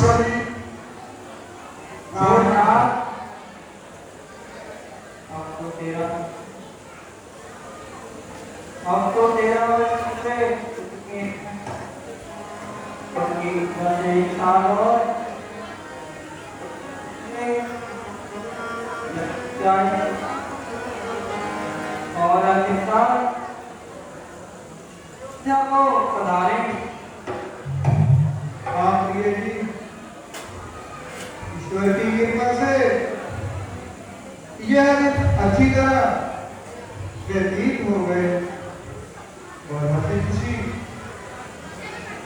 जी और रात अब तो तेरा वर्ष से एक साल और और अधिकता जब वो पधारेंगे। आप प्रिय जी ईश्वर की कृपा से यह अच्छी तरह व्यतीत हो गए और हंसी खुशी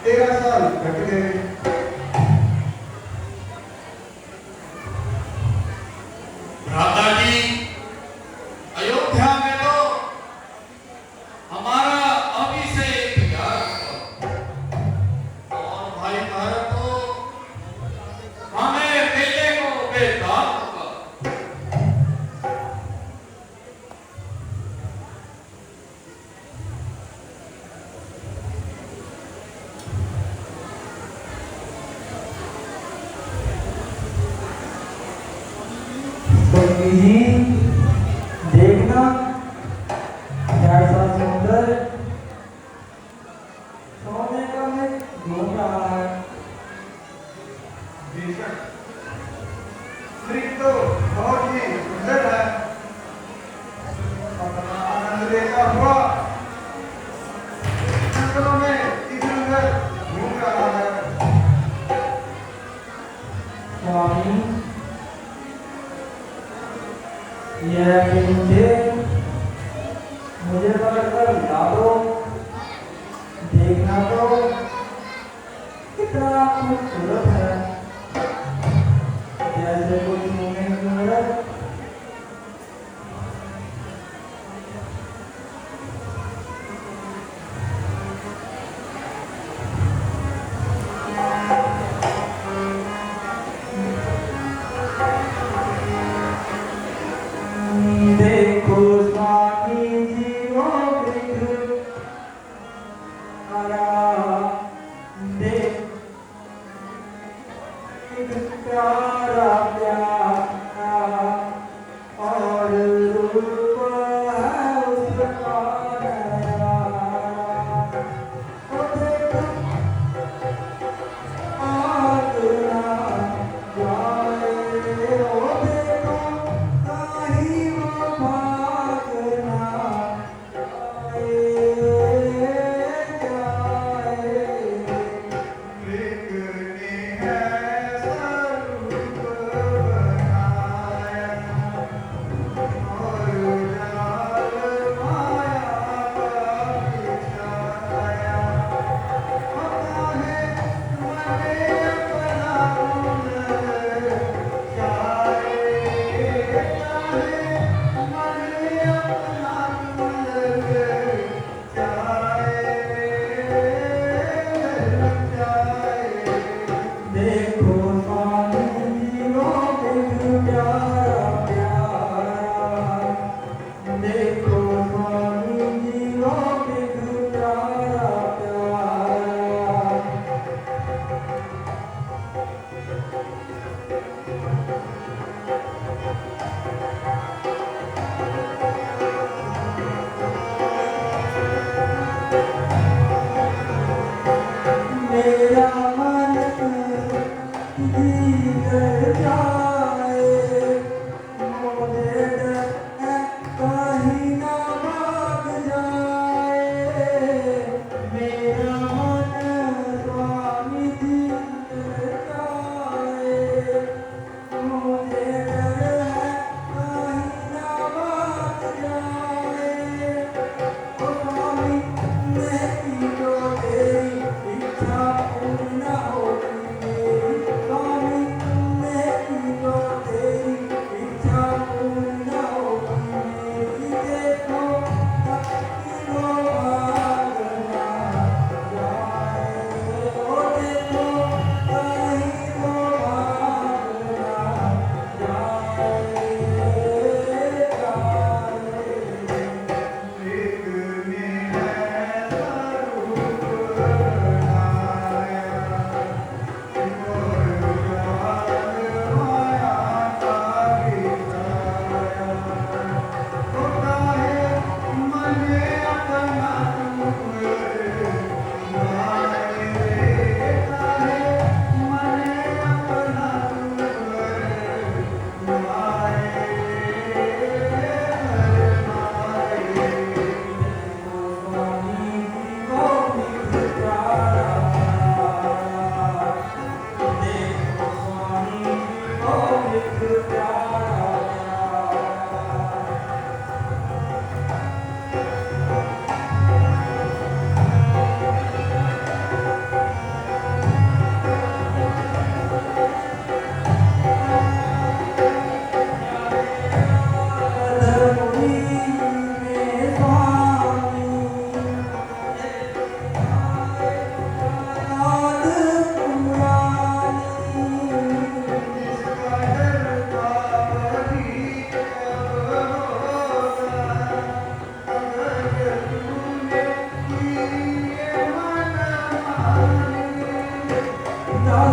13 साल कट गए। राधा जी, अयोध्या में तो हमारा अभी से इंतजार हुआ और भाई भारत तो हमें मिलने को बेताब होगा। जी देखना कैसा सुंदर सोने का में घूम रहा है। बेशक मृग तो बहुत ही सुंदर है, अपना आनंद लेता हुआ जंगलों में इधर उधर घूम रहा है। स्वामी यह मुझे पकड़कर ला दो। देखना तो कितना खूबसूरत है, जैसे कोई सोने की मूरत। देखो स्वामी जी वो विग्रह आया, देख प्यारा प्यारा और रूप है उसका नया। ओ देखो आगना जाए, ओ देखो कहीं वो भागना जाए। मृग ने ऐसा रूप बनाया और जाल माया का बिछाया। पता है मैंने अपना हुनर चाहे, मैंने अपना हुनर चाहे। देखो स्वामी जी वो विग्रह प्यारा प्यारा, देखो स्वामी जी वो विग्रह प्यारा प्यारा। मेरा मन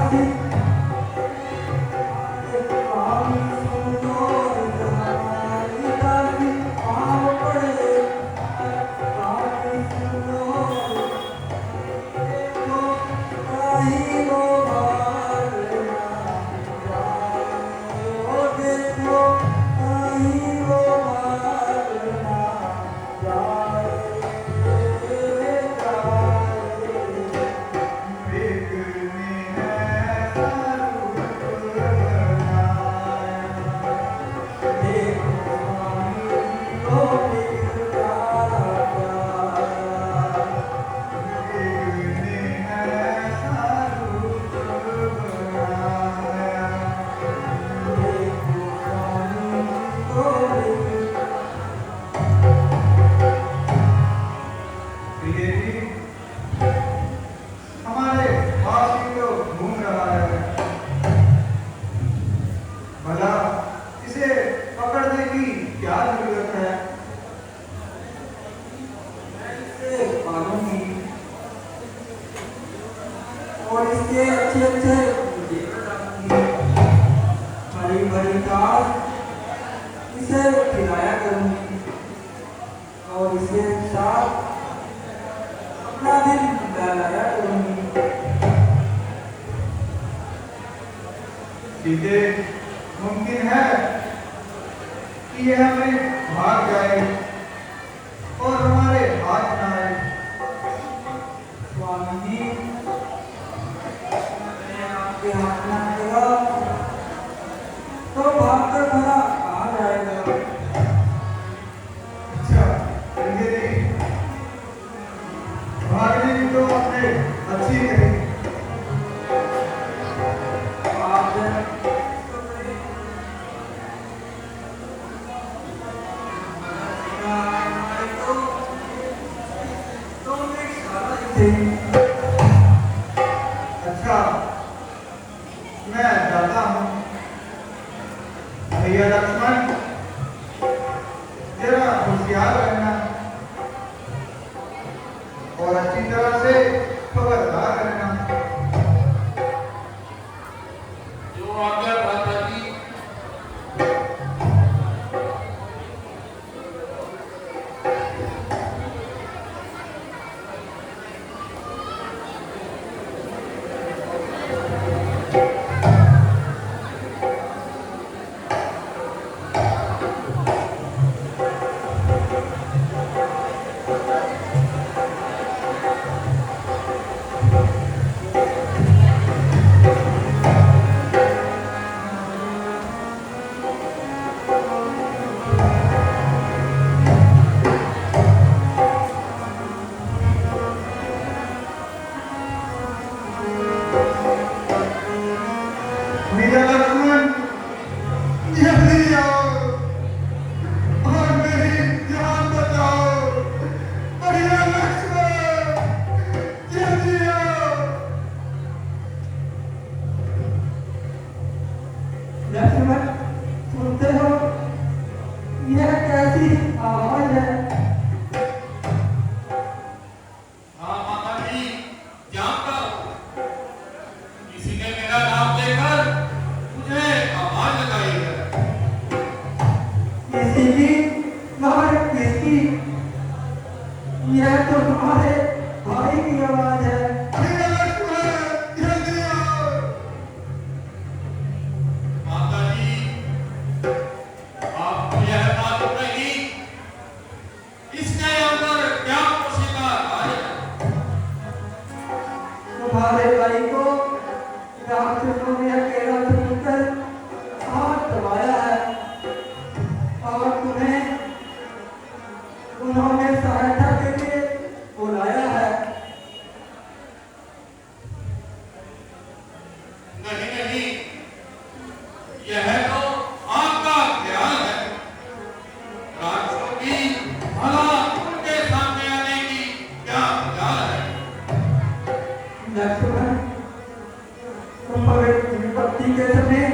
दासी स्वामी सुनो तुम्हारी दासी पाँव पड़े स्वामी सुनो देखो कहीं वो मारना जाए ओ देखो कहीं वो मारना जाए देखने ऐसा रूप बनाया, देखो स्वामी जी को देख प्यारा प्यारा देखने ऐसा रूप बनाया। देखो स्वामी जी को देख प्रिय जी, हमारे पास ही तो घूम रहा है, भला इसे पकड़ने की क्या जरूरत है? मैं इसे पालूंगी और इसके अच्छे अच्छे जेवर रखूंगी हरी भरी घास इसे खिलाया करूंगी और इसके साथ अपना दिन बहलाया करूंगी सीधे मुमकिन है कि यह हमें भाग जाए और हमारे हाथ न आए। स्वामी जी मैं आपके हाथ में आएगा तो भाग कर भला कहाँ जाएगा अच्छा, प्रिय जी, भागने की तो आपने अच्छी कही, आप जब अच्छा मैं जाता हूँ। भैया लक्ष्मण, जरा होशियार रहना और अच्छी तरह से खबरदार रहना। जो आज्ञा भ्राता जी। भैया लक्ष्मण, जल्दी आओ और मेरी जान बचाओ। भैया लक्ष्मण, जल्दी आओ। लक्ष्मण सुनते हो यह कैसी आवाज है हाँ माता जी, जानता हूँ। किसी ने मेरा नाम लेकर मुझे आवाज लगाई है। किसी की मगर किसकी यह तो हमारे भाई की आवाज है भैया लक्ष्मण, जल्दी आओ। माता जी, आपको यह मालूम नहीं इसके अंदर क्या पोशीदा राज है। तुम्हारे भाई को राक्षसों ने अकेला छोड़कर हाथ दबाया है और तुम्हें उन्होंने सहायता के लिए बुलाया है नहीं नहीं, यह तो आपका ख्याल है। राक्षसों की भला उनके सामने आने की क्या मजाल है। लक्ष्मण तुम पवित्र विपत्ति के समय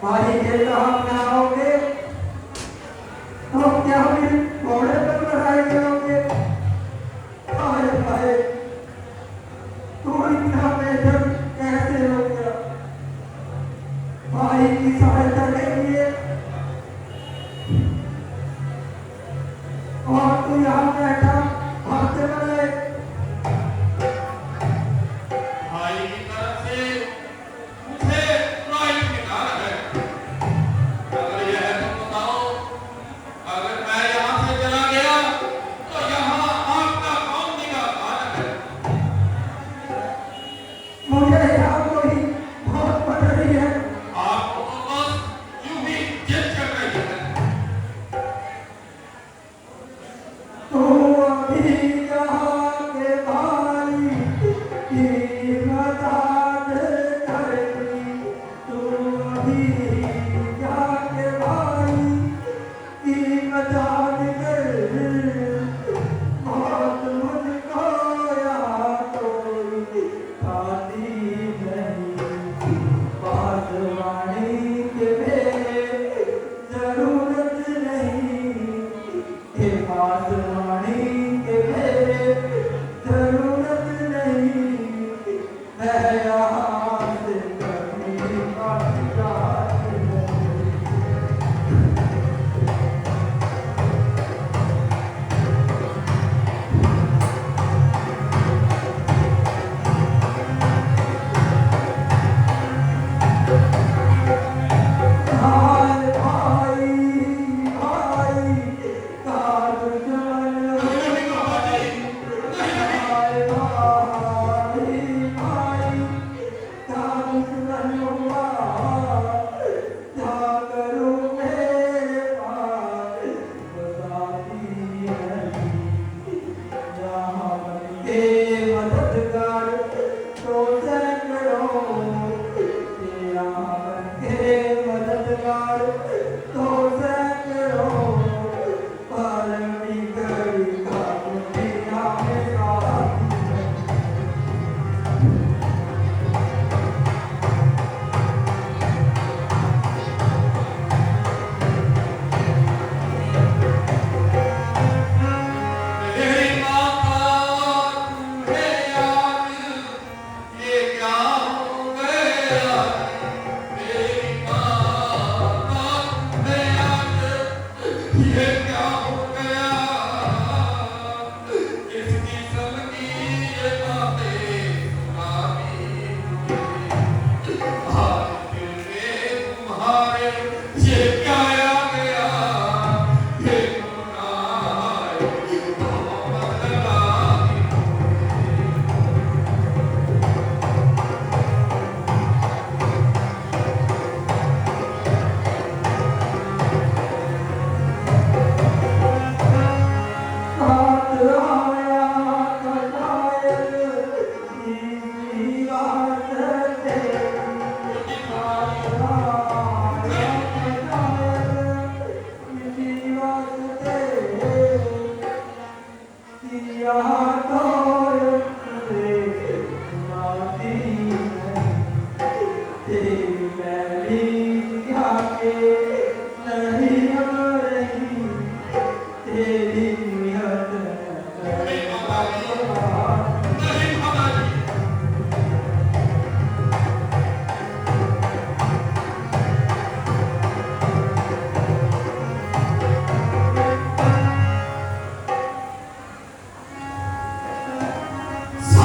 भाई के काम में आओगे तो क्या भी घोड़े पर लड़ाई करोगे हाय हाय तू इतना बेदर्द सुनूंगा क्या करूं मेरे पास बताती नहीं जहाँ बनके मददगार तो सैकड़ों यहाँ बनके मददगार तो सैकड़ों पालनी करी खाती हमें मेरी माँ का तुम्हें याद ये क्या हो गया मेरी माँ का तुम्हें याद ये क्या हो गया इसकी सबकी ये बातें सुनानी आज दिल में तुम्हारे ये क्या आ गया ये तुम ना आए हाथ आया कटायल इसी रात से हाथ आया कटायल इसी रात से किया तोर से माती नहीं तेरी मैली आके नहीं आ रही तेरी नियत नहीं बाबा जी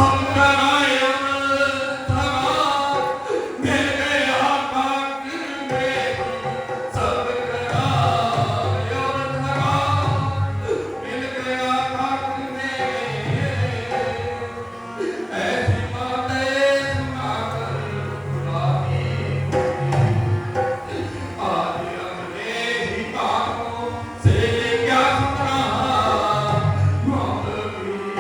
संगरायण धरा मिल गया पाक में संगरायण धरा मिल गया पाक में ऐसी बातें सुनाकर बुलाती आज अपने ही कानों से क्या सुना मौलवी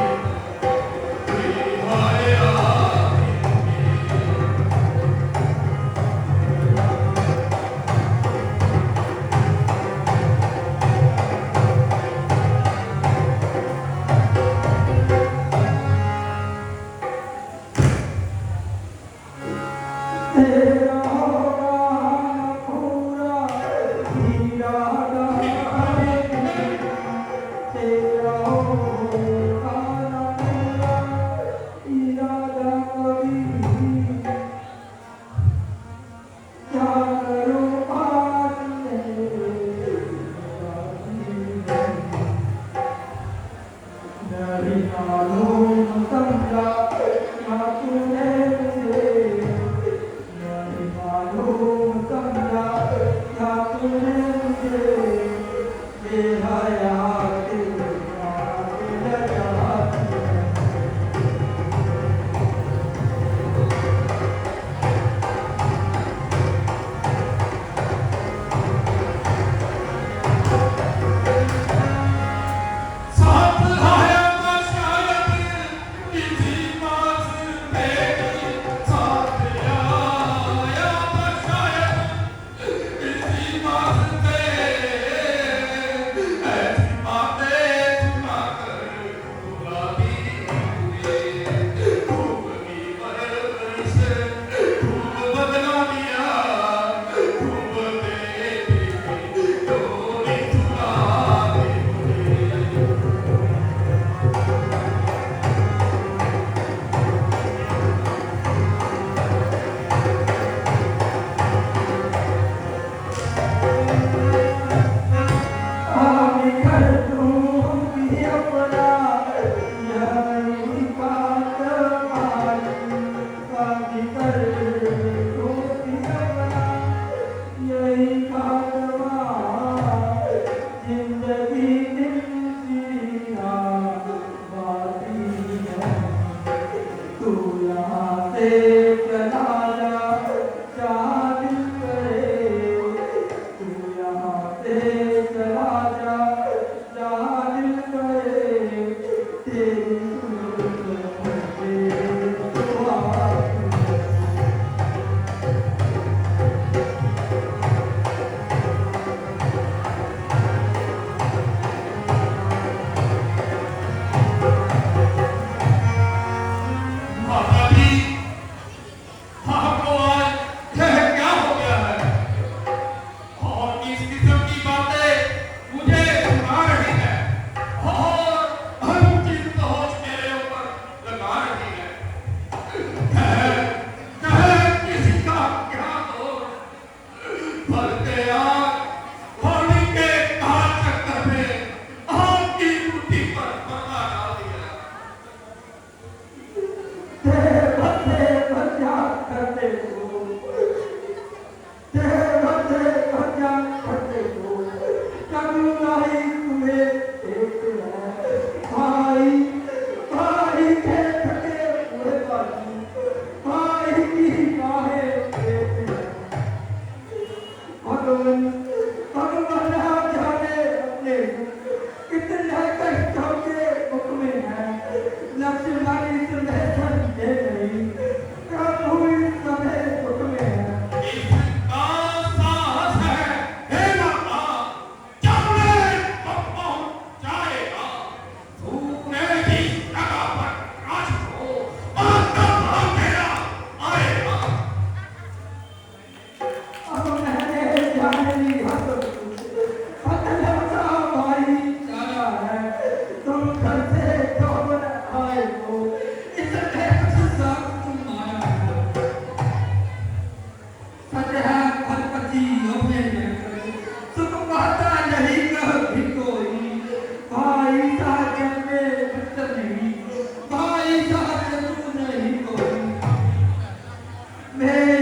तेरा होगा पूरा हीरा डाले तेरा होगा पूरा इरादा कभी क्या करूं आज नहीं मालूम समझा ना तूने मुझे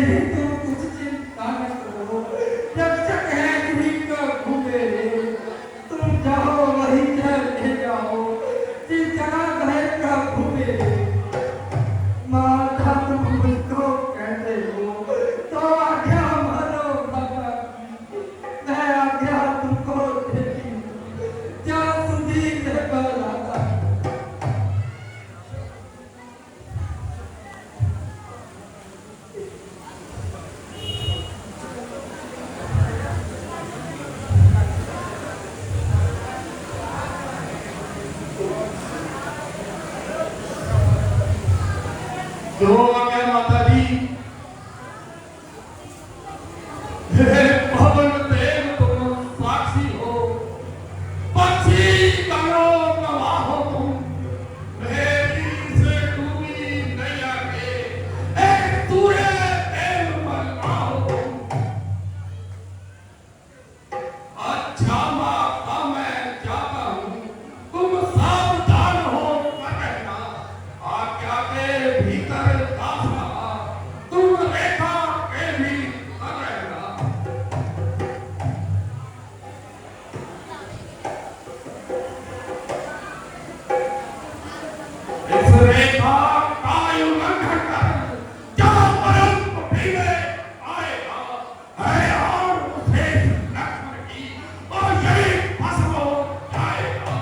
नहीं तुम कुछ चिंता न करो, रक्षक है तुम्हीं का घूमे रे। तुम जाओ वही ले जाओ, जिस जगह गए का घूमे रे। माता तुम मुझको कहते हो तो आज्ञा मानो बाबा की, मैं आज्ञा तुमको देती हूँ, जहाँ सुधीर से बलाता। जो आज्ञा माता दी। हे पवन देव तुम साक्षी हो, पक्षी करो गवाह हो तुम। मेरी से डूबी नैया के एक तूरे देव बनवा हो तुम। अच्छा माता मैं जाता हूँ, तुम सावधान हो कर रहना। आज्ञा के भीतर दास रहा, तुम रेखा के भी कर रहना। इस रेखा का उल्लंघन कर जहाँ परम भीगे आएगा है और उसे लक्ष्मण की और यही भस्म हो जाएगा।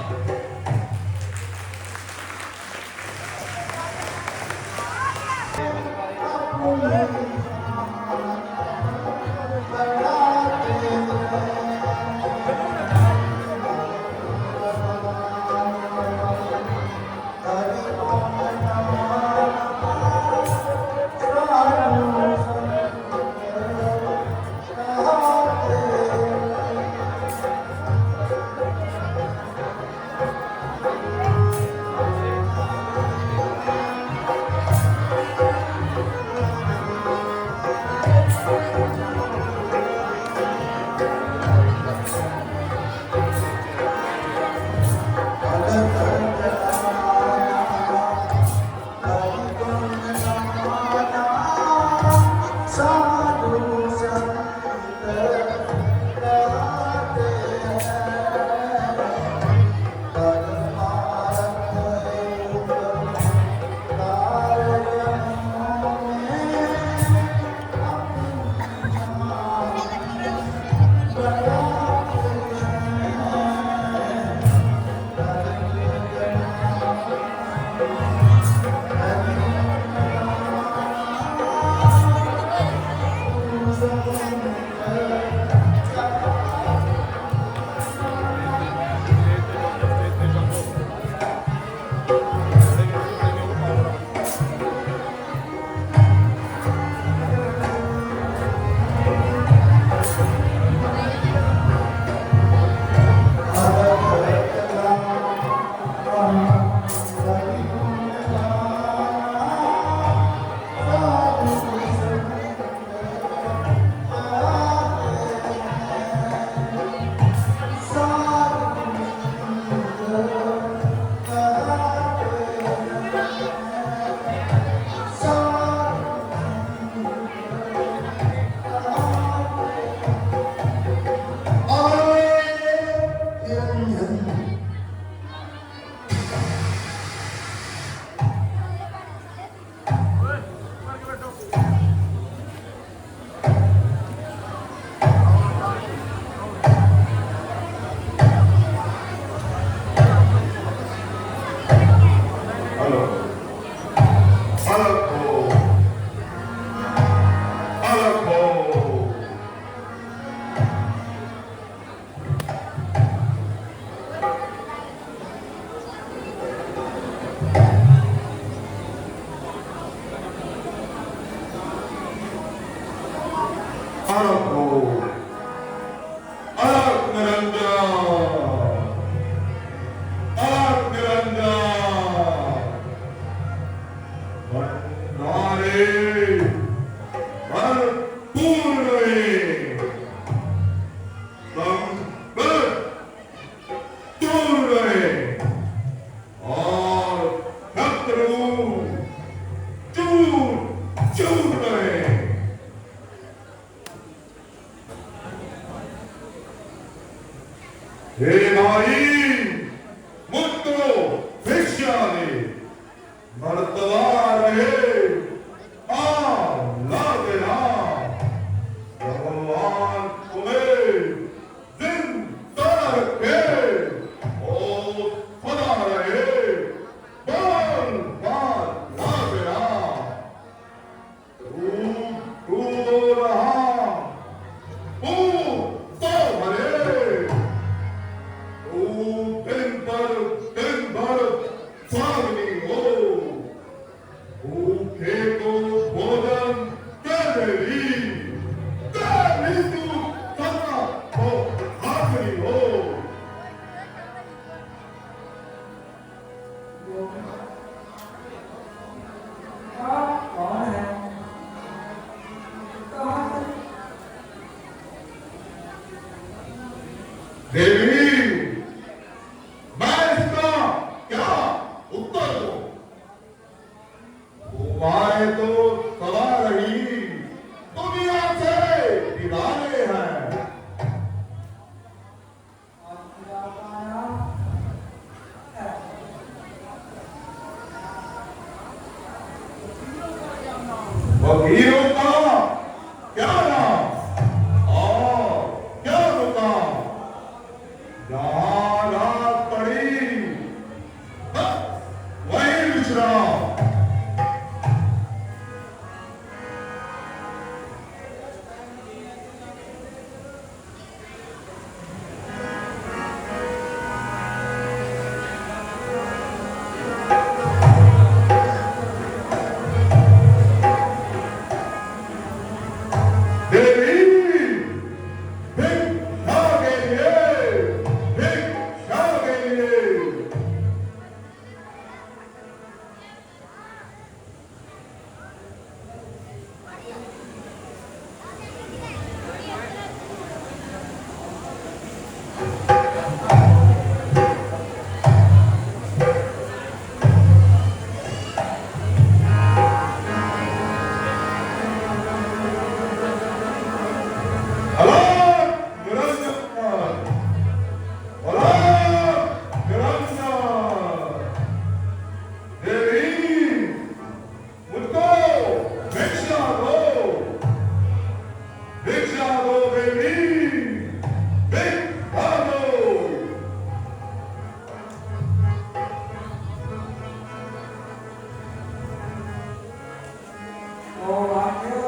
और आगे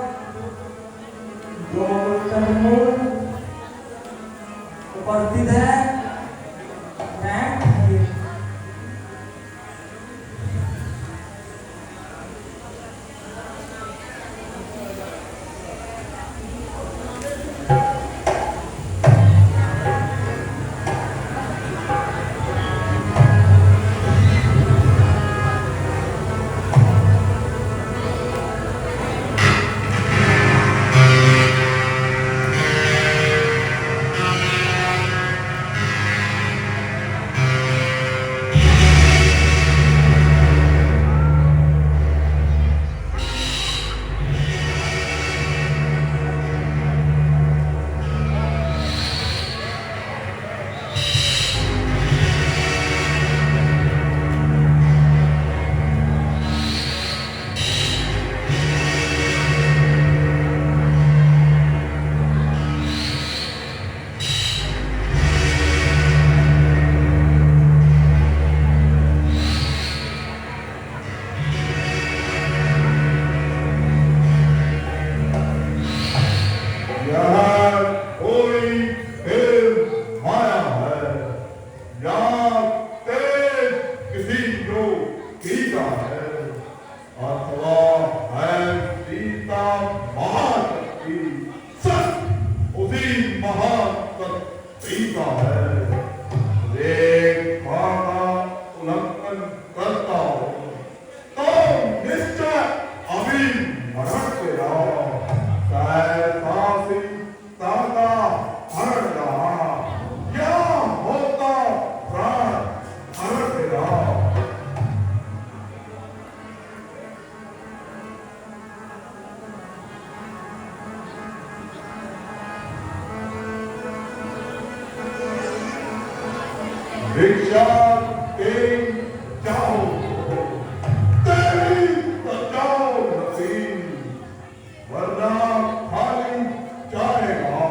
जो समूह उपस्थित है मैं भिक्षा के जाओ तेरी बचाओ नसीब वरना खाली जाएगा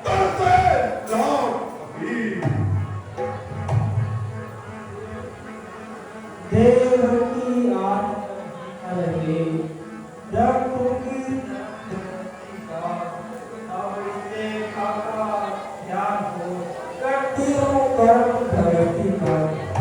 तरसे लौट अभी देव की आन अलगे जब तुमकी अब इससे खाका ध्यान हो करती हूँ कर्म धरती पर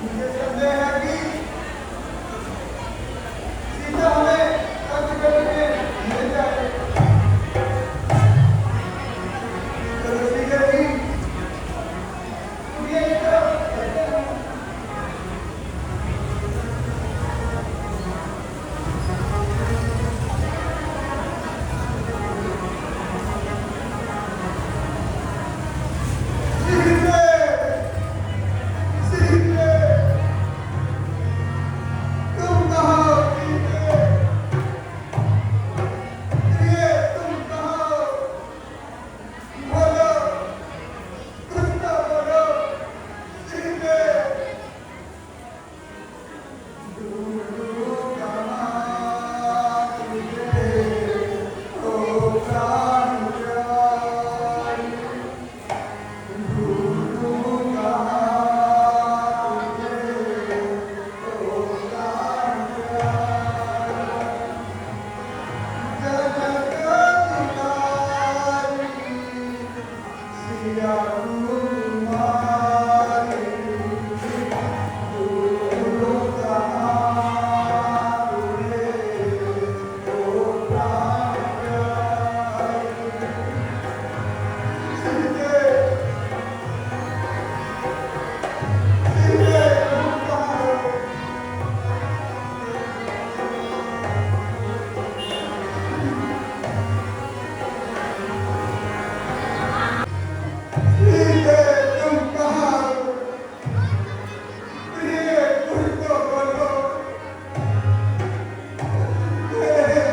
मुझे संदेह है कि सीता हमें कब्ज करके ले जाए। तो रसीगर जी, ये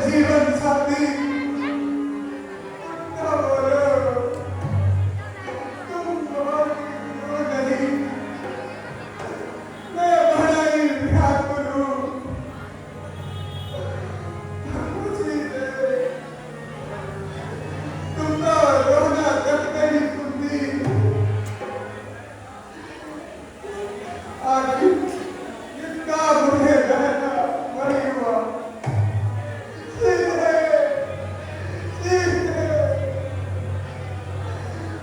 जीवन साथी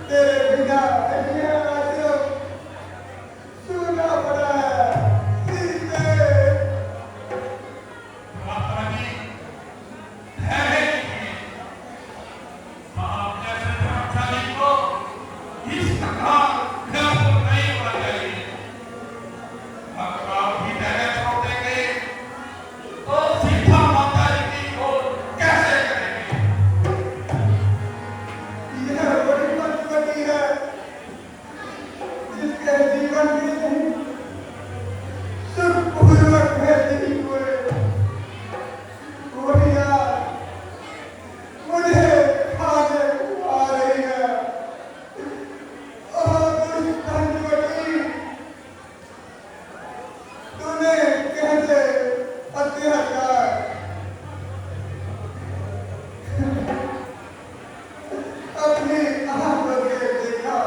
तेरे बिना सुना पड़ा है सीते। माता जी, धैर्य कीजिए। आप जैसे धर्मशाली को इस तरह घायल नहीं होना चाहिए। अगर आप भी धैर्य छोड़ देंगे तो सीता माता जी की ओर कैसे करेंगे? यह बड़ी मजबूरी है जिसके जीवन में सुखपूर्वक रहती हुए गोलियां मुझे खाने को आ रही है। और उस धनवती तूने कैसे अत्याचार अपनी आंखों से देखा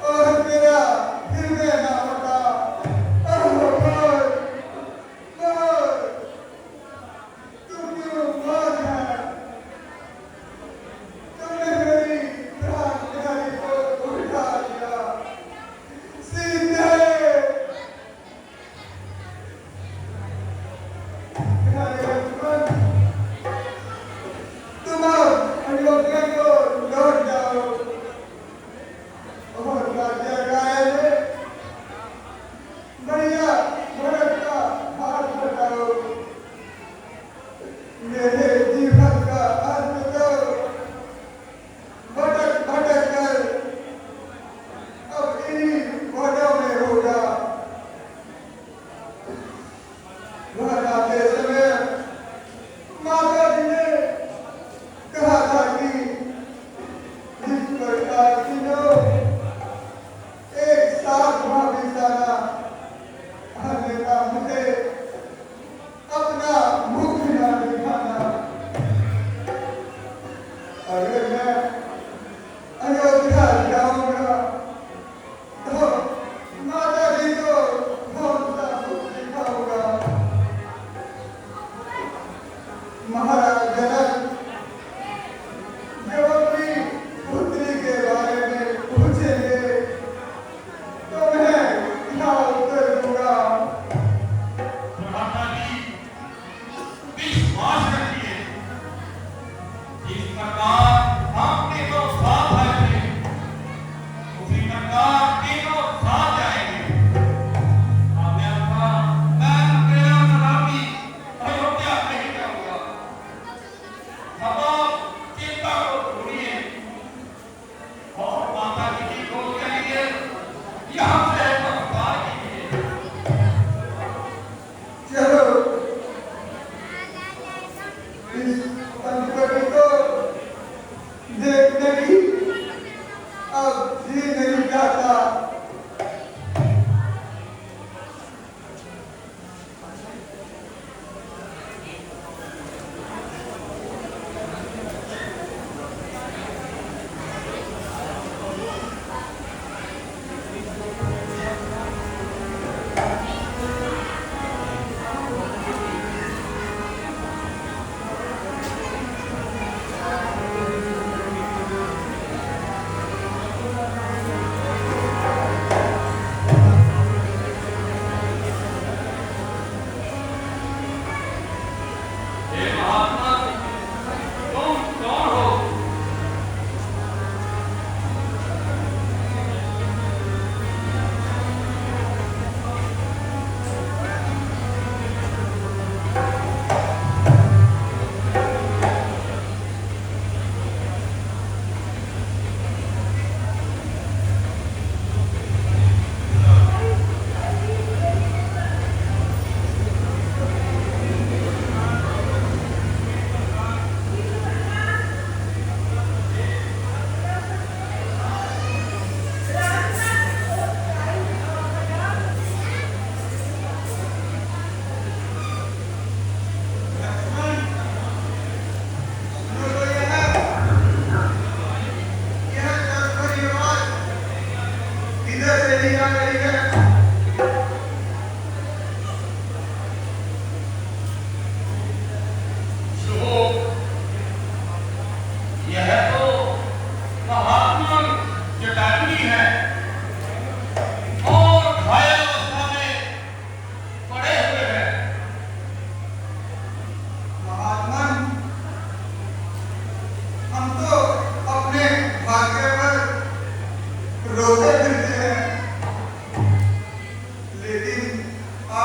और मेरा हृदय ना होता। तू क्यों मौत है? तुमने मेरी प्राण प्यारी को उठा दिया। सीधे मेरे लक्ष्मण, तुम अब अयोध्या को लौट जाओ और राज्य गाय में बढ़िया भरत का हाथ बटाओ। मेरे जीवन का अंत तो भटक भटक कर अब इन्हीं वनों में होगा। घर आते समय माता जी ने कहा था कि जिस प्रकार तीनों एक साथ वहां बिताना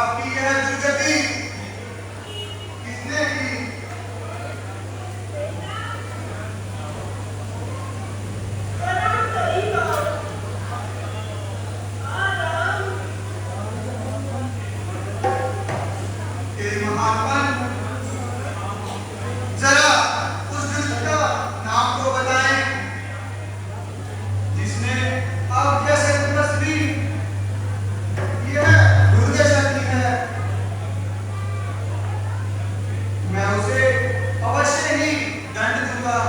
आपकी यह दुर्गति किसने की? हे महात्मन, जरा उस दुष्ट का नाम तो बताएं जिसने आप जैसे तपस्वी यह दुर्दशा की है। मैं उसे अवश्य ही दंड दूंगा।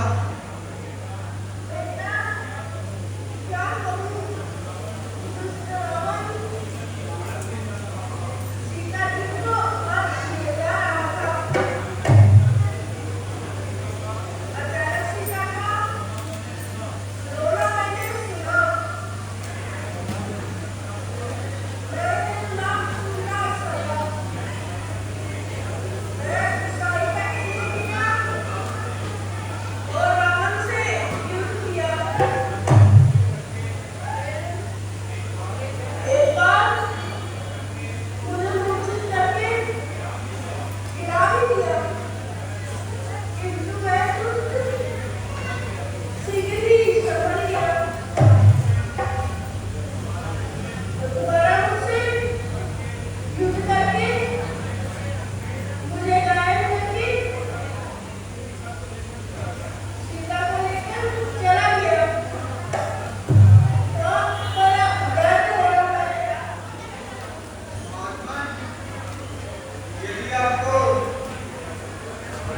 यदि आपको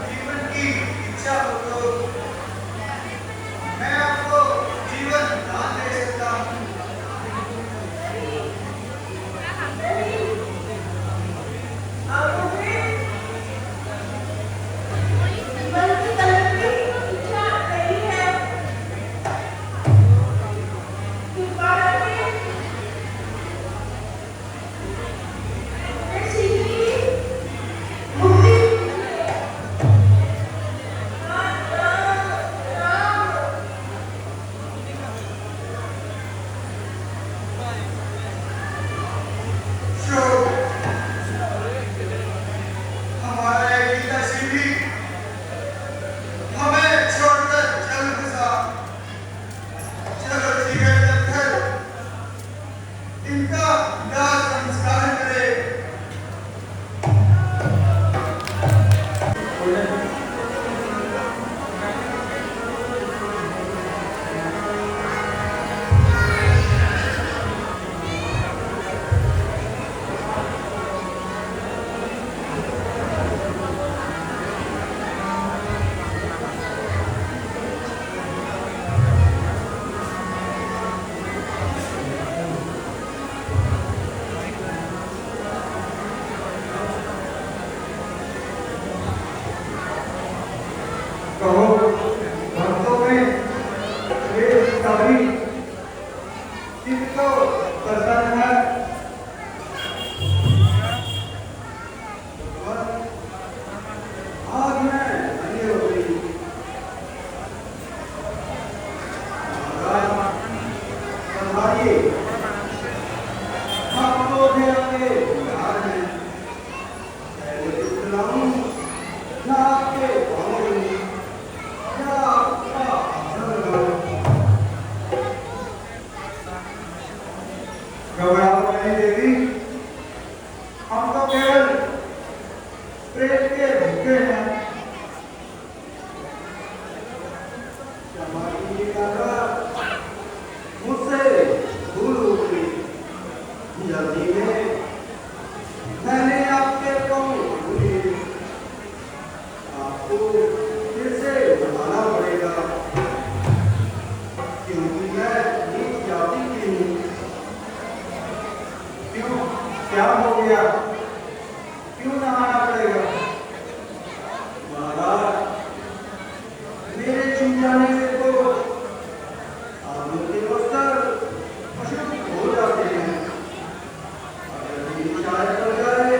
जीवन की इच्छा हो तो मैं आपको जीवन दान दे सकता हूँ। हमारा एक गीता भी हमें छोड़कर चल बसा। चलो ठीक है, डॉक्टर, इनका दाह संस्कार करें। कहो भक्तों में वे सभी किसको पसंद है? आज मैं बनी हो गई। संभालिए, हम लोग हैं अपने बिहार में। पहले दिखलाऊं ना आपके पाँव में, ना आपका आसन लगाऊं। घबराओ नहीं देवी, हम तो केवल प्रेम के भूखे हैं। क्षमा कीजिएगा, मुझसे भूल हो गई। जल्दी में मैंने आपके पाँव छुए। आपको फिर से बताना पड़ेगा क्योंकि मैं नीच जाति की हूँ। क्यों, क्या हो गया? क्यों नहाना पड़ेगा? महाराज, मेरे छूट जाने से तो आप लोग के वस्त्र अशुद्ध हो जाते हैं। अगर मेरी शायद हो जाए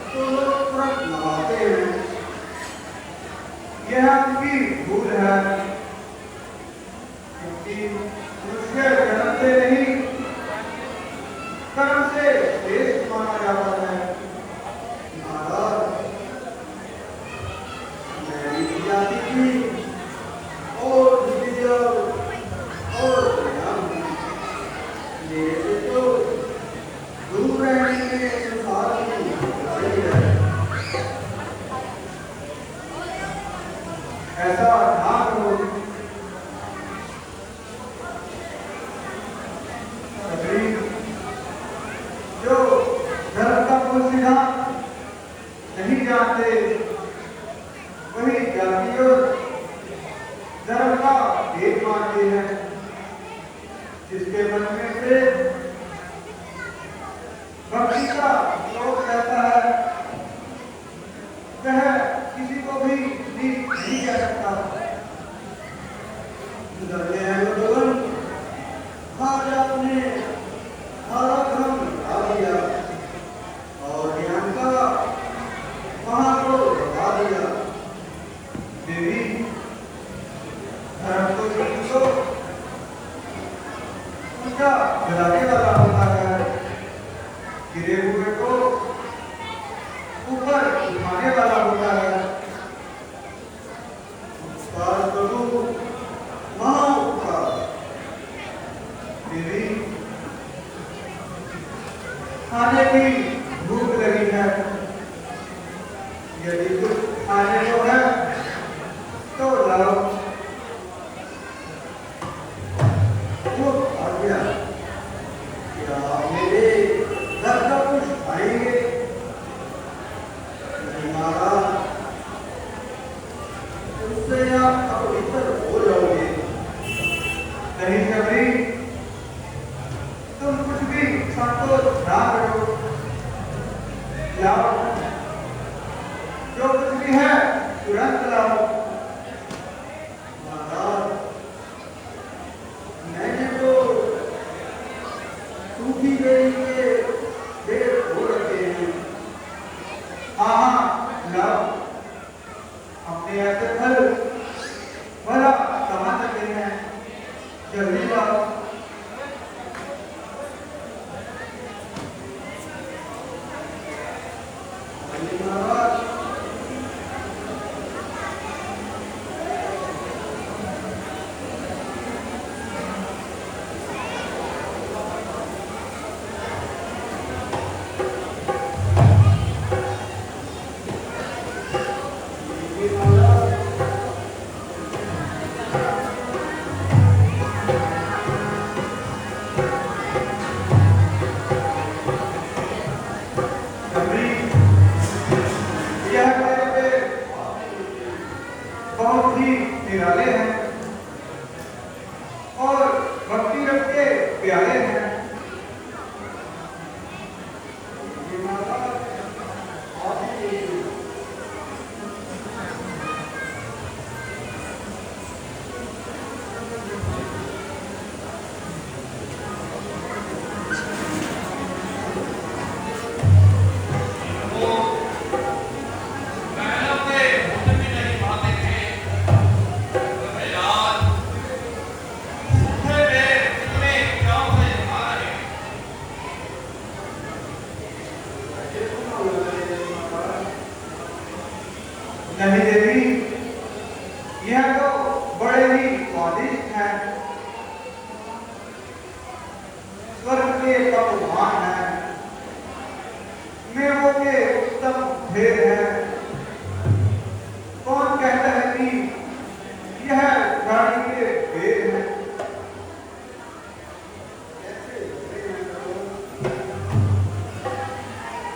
तो लोग तुरंत नहाते हैं। यह आपकी भूल है क्योंकि मनुष्य जन्म से नहीं कर्म से श्रेष्ठ माना जाता जो धर्म का मूल सिद्धांत नहीं जानते वही जाति और धर्म का भेद मानते हैं। जिसके मन में से भक्ति का शौक रहता है वह किसी को भी नीच नहीं कह सकता। धन्य है वो भगवान, आज आपने सारा धर्म बता दिया और ज्ञान का महाको बता दिया। देवी धर्म को किसी को उसका गिराने वाला होता है, गिरे हुए को ऊपर उठाने वाला होता है। उपकार करो महाउपकार। देवी खाने की भूख लगी है, यदि कुछ खाने को है तो लाओ। वो आ गया, क्या मेरे घर का कुछ खाएंगे? नहीं महाराज, उससे आप अपवित्र हो जाओगे। नहीं शबरी, तुम कुछ भी संतोष ना करो, लाओ जो कुछ भी है तुरंत लाओ। महाराज, मैंने तो सूखी बेरी के पेड़ हो रखे हैं। हाँ लाओ, अपने ऐसे फल बड़ा कमा सकते हैं, जल्दी लाओ। महाराज, बहुत ही निराले हैं और भक्ति रख के प्यारे हैं। नहीं देवी, यह तो बड़े ही स्वादिष्ट हैं, स्वर्ग के पकवान हैं, मेवों के उत्तम भेद हैं। कौन कहता है कि यह प्राणी के भेद हैं?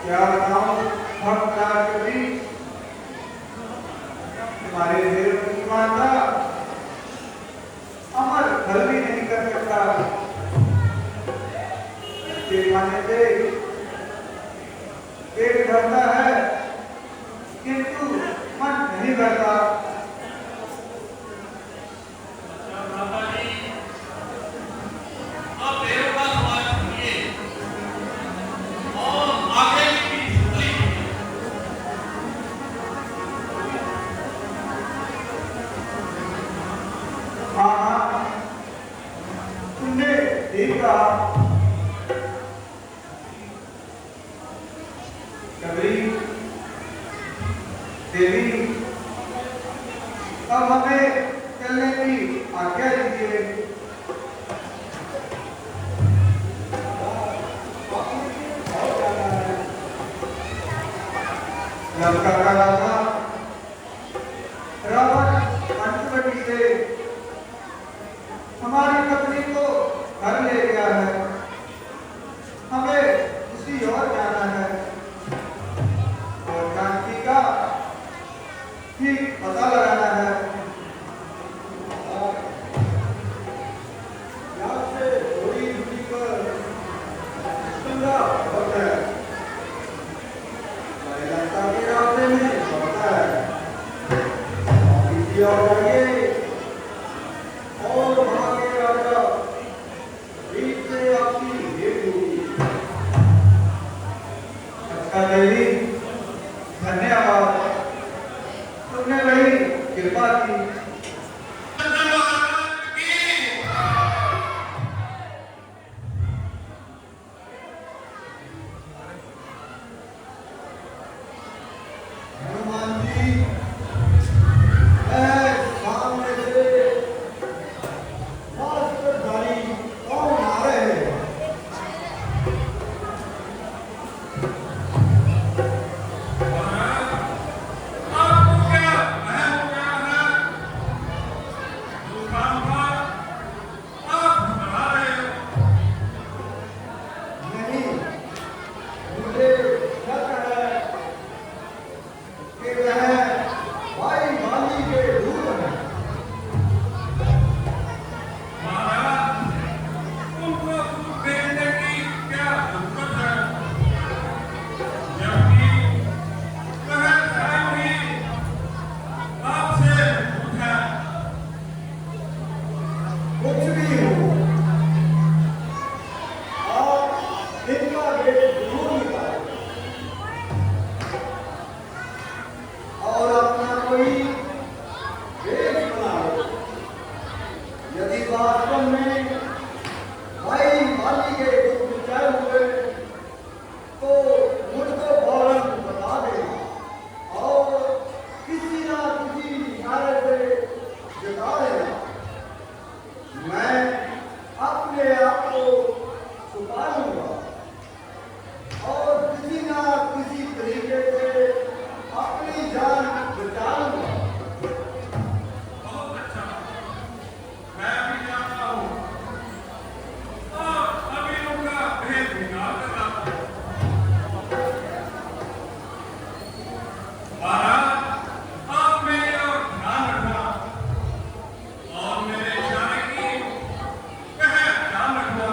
क्या बताऊं भक्तराज के बीच हमारे देव की माता अमर फल भी नहीं कर सकता। इसके खाने से पेट भरता है किंतु मन नहीं भरता। हाँ, तुमने देखा शबरी देवी, अब हमें चलने की आज्ञा दीजिए। लंका का राजा रावण पंचवटी से हमारी पत्नी को घर ले गया है। हमें उसी कहीं और जाना है और जानकी का ठीक पता लगाना है। और यहाँ से थोड़ी दूरी पर गंगा बहुत है, लंका के रास्ते में पड़ता है। और किसी और जाइए और वहाँ के राजा बीच से आपकी भेंट होगी। अच्छा देवी, धन्यवाद, तुमने बड़ी कृपा की। हनुमान जी, सामने से मास्टरधारी कौन आ रहे हैं? आपको क्या वहम हो गया है? दूसरा बार आप घबरा रहे हो। नहीं, मुझे शक है कि वह भाई माली के दूर हैं। महाराज, उनको दूध भेजने की क्या जरूरत है? जबकि वह स्वयं ही आपसे दूध है। कुछ भी हो, आप इनका गेट जरूर निकालो और अपना कोई गेट बनाओ। यदि वास्तव में भाई माली के दुख विचार हुए तो मुझको फौरन बता देना और किसी ना किसी इशारे से जता देना। मैं अपने आप को छुपा लूंगा और किसी ना किसी तरीके से अपनी जान बचा लूंगा। बहुत अच्छा, मैं भी जानता हूँ और अभी उनका भेद निकाल कर लाता हूँ। महाराज, आप मेरे और ध्यान रखना और मेरे इशारे की वह ध्यान रखना।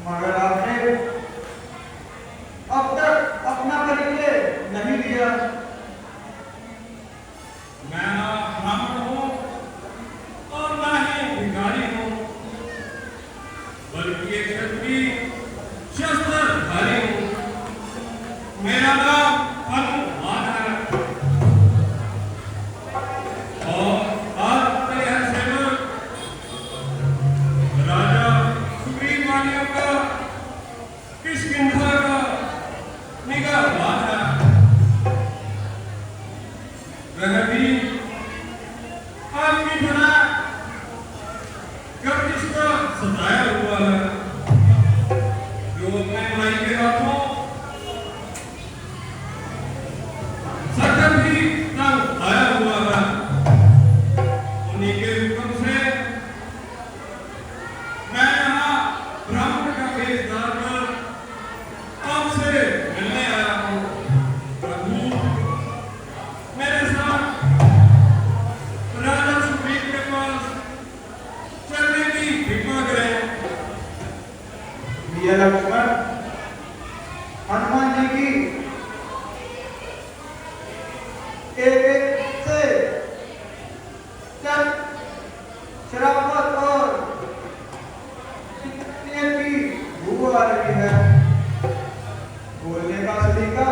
मगर आपने अब तक अपना परिचय नहीं दिया। मैं ना ब्राह्मण हूँ और ना ही भिखारी हूँ, बल्कि एक क्षत्रिय शस्त्रधारी हूँ। मेरा नाम हनुमान है और आपके यह सेवक राजा सुग्रीवालियों का किष्किंधा का निगाहबान है। वह भी आपकी तरह गर्दिश का सताया हुआ है, जो अपने भाई के हाथों सखत ही तंग आया हुआ है। उन्हीं के हुक्म से मैं यहाँ ब्राह्मण का भेष डालकर आपसे मिलने आया हूँ। प्रभु, मेरे साथ राजा सुग्रीव के पास चलने की कृपा करें। भैया लक्ष्मण, हनुमान जी की एक से शराफत और की बू आ रही है। बोलने का सलीका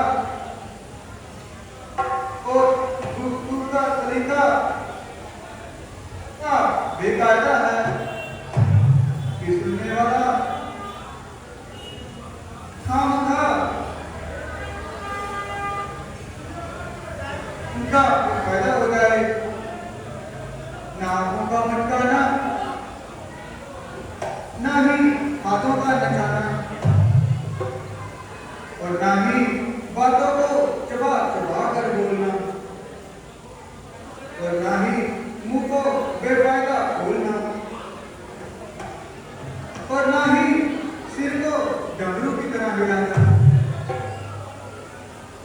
और दूर का सलीका बेकायदा है कि सुनने वाला खामखा उनका फायदा हो जाए। ना आंखों का भटकाना, ना ही हाथों का नचाना, और ना ही बातों को चबा चबा कर बोलना, और ना ही मुंह को बेफायदा खोलना, और ना ही सिर को डमरू की तरह हिलाना,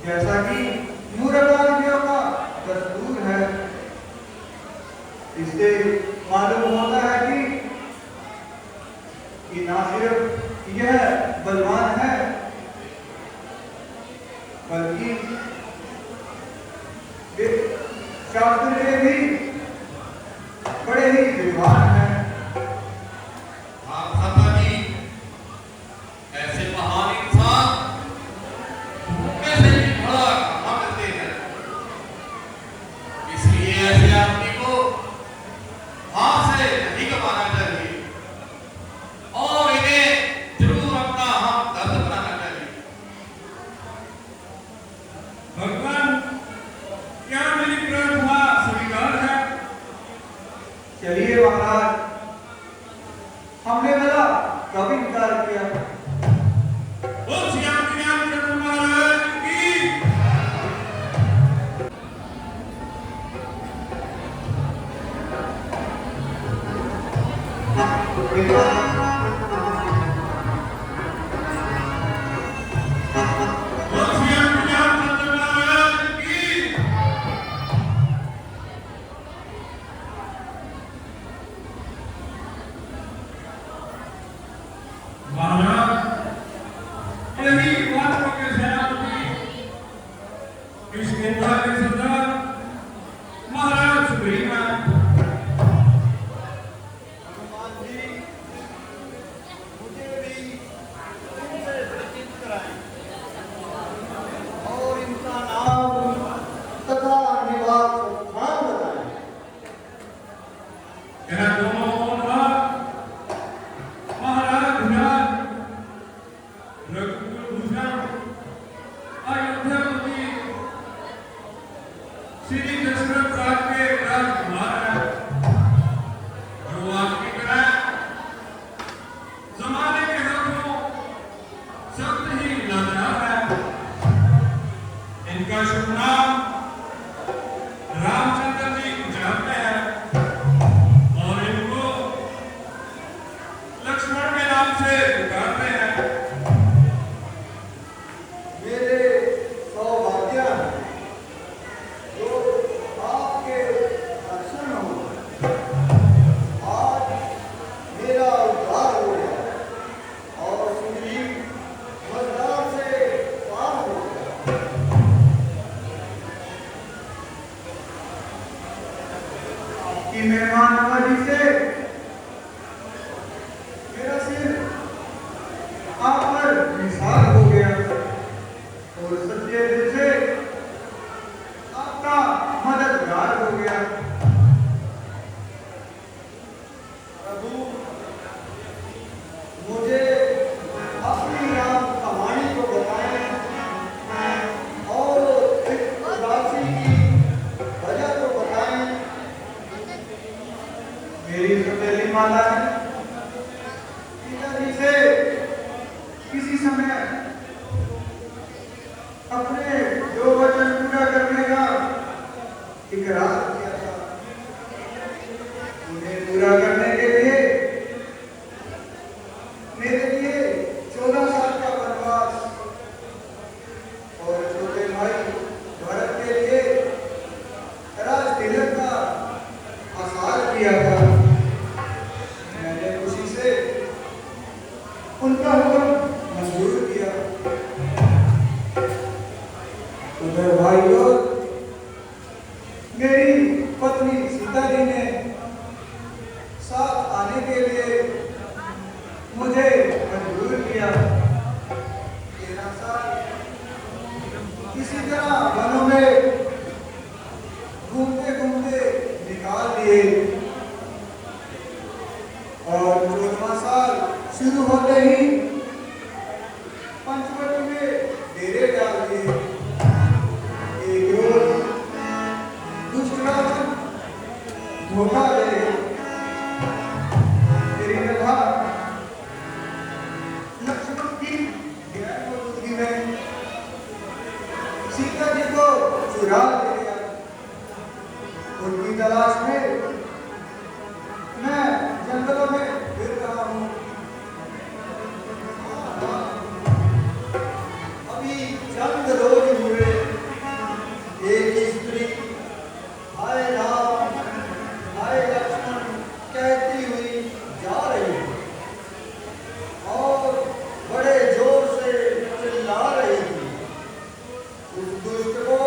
जैसा कि मूर्खांतियों का दस्तूर है। इससे मालूम होता है कि ना सिर्फ यह बलवान है, बल्कि शास्त्र में भी बड़े ही विद्वान हैं। आप माता जी, ऐसे महान इंसान कैसे भी भला कहा करते हैं, इसलिए ऐसे आदमी को हाथ से नहीं कमाना चाहिए और इन्हें जरूर अपना हाथ दर्द बनाना चाहिए। भगवान, क्या मेरी प्रार्थना स्वीकार है? चलिए महाराज, हमने भला कब इनकार किया। बोल श्री रामचंद्र महाराज की। बोल श्री रामचंद्र महाराज की। महाराज, यही वास्तव के सेनापति किष्किंधा के सरदार महाराज सुग्रीव हैं। हनुमान जी, मुझे भी इनसे परिचित कराएं और इनका नाम तथा निवास स्थान बताएं। यह दोनों कौन था? महाराज धीराज, रघुकुल भूषण, अयोध्यापति श्री दशरथ राज के राजकुमार हैं, जो आपकी तरह जमाने के हाथों सख्त ही लाचार है। इनका शुभ नाम रामचंद्र जी गुजराते हैं और इनको लक्ष्मण के नाम से पुकारते हैं। नहीं, पंचवटी में डेरे डाल दिए। एक रोज दुष्ट रावण धोखा दे गए। तेरी कथा लक्ष्मण की ज्ञान मौजूदगी में सीता जी को चुरा ले गया। उनकी तलाश में मैं जंगलों में फिर रहा हूँ। अभी चंद रोज हुए, एक स्त्री हाय राम हाय लक्ष्मण कहती हुई जा रही है और बड़े जोर से चिल्ला रही थी। उस दुष्ट को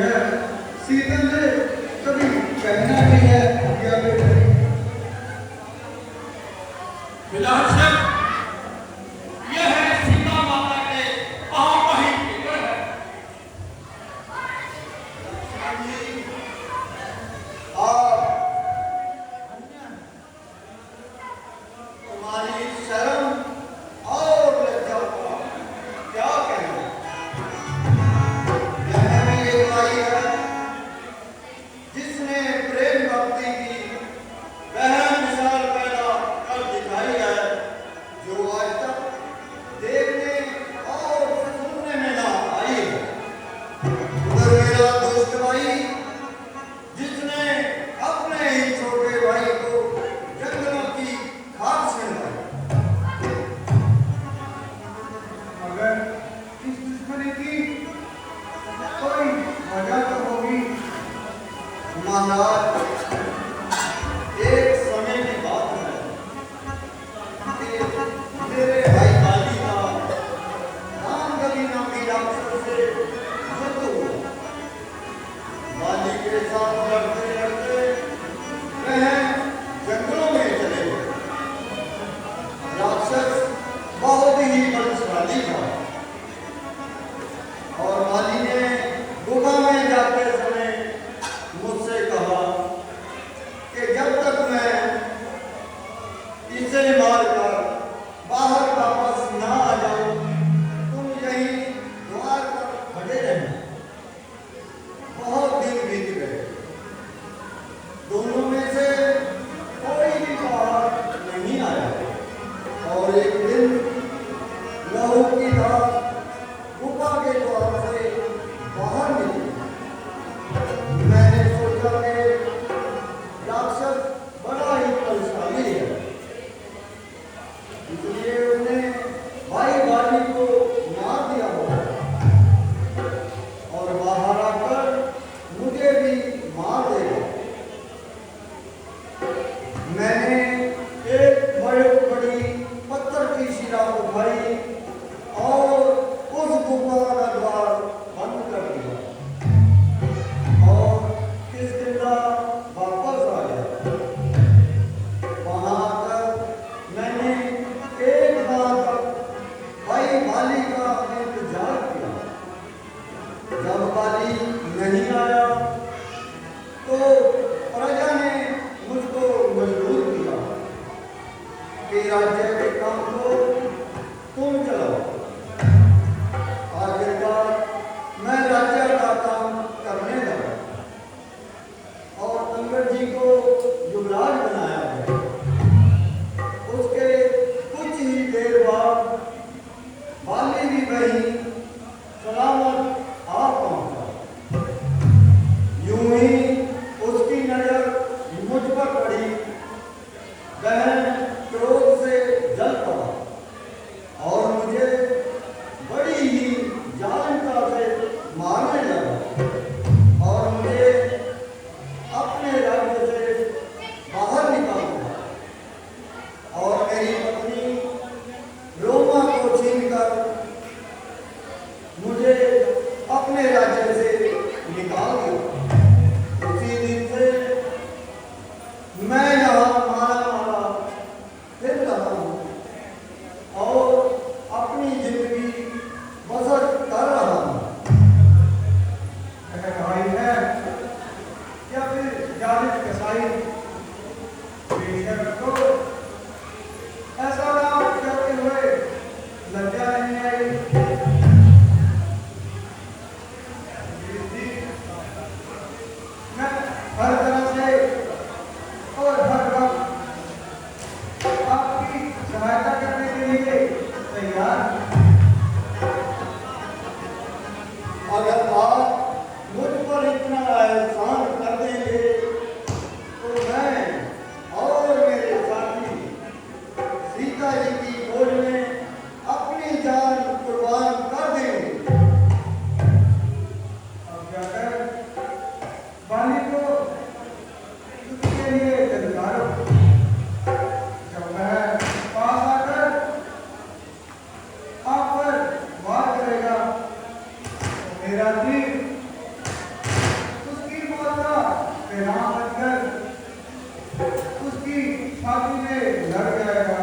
है शीतल ने कभी पहना भी है या फिर नहीं? विलासक, यह है सीता माता के आप ही फिक्र है। आप तुम्हारी शर्म और लज्जा का क्या कहना? यह भी एक माई है जिसने प्रेम भक्ति की वह मिसाल पैदा कर दिखाई है जो आज तक देखने और सुनने में ना आई है। उधर मेरा दोस्त भाई जिसने अपने ही छोटे भाई को जंगलों की खाक से मारा। मगर इस दुश्मनी की कोई वजह तो होगी। महाराज, एक समय की बात है कि मेरे भाई बाली का रामगली नामी राक्षस से युद्ध हुआ। बाली के साथ लड़ते लड़ते वह जंगलों में चले गए। राक्षस बहुत ही बलशाली था और बाली ने गुफा में जाते समय मुझसे कहा कि जब तक मैं इसे मारकर बाहर वापस ना आ जाऊं तुम यहीं द्वार पर खड़े रहना। बहुत दिन बीत गए, दोनों में से कोई भी बाहर नहीं आया और एक दिन लहू की धार गुफा के द्वार से बाहर निकली। मैंने सोचा कि राक्षस बड़ा ही बलशाली है, इसलिए उसने भाई बाली को मार दिया होगा और बाहर आकर मुझे भी मार देगा। मैंने एक बड़ी पत्थर की शिला उठाई और उस गुफा का द्वार बंद कर दिया और किष्किंधा वापस आ गया। वहां आकर मैंने एक बार तक भाई बाली का इंतजार किया। जब बाली नहीं आया तो प्रजा ने मुझको मजबूर किया कि राज्य के काम को तुम चलाओ। आखिरकार मैं राज्य का काम करने लगा और अंगद जी को युवराज बनाया गया। उसके कुछ ही देर बाद बाली भी वहीं सलामत आ पहुंचा। यूं ही उसकी नजर मुझ पर पड़ी। वह क्रोध से यहाँ बचकर उसकी छाती में लग जाएगा।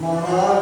महाराज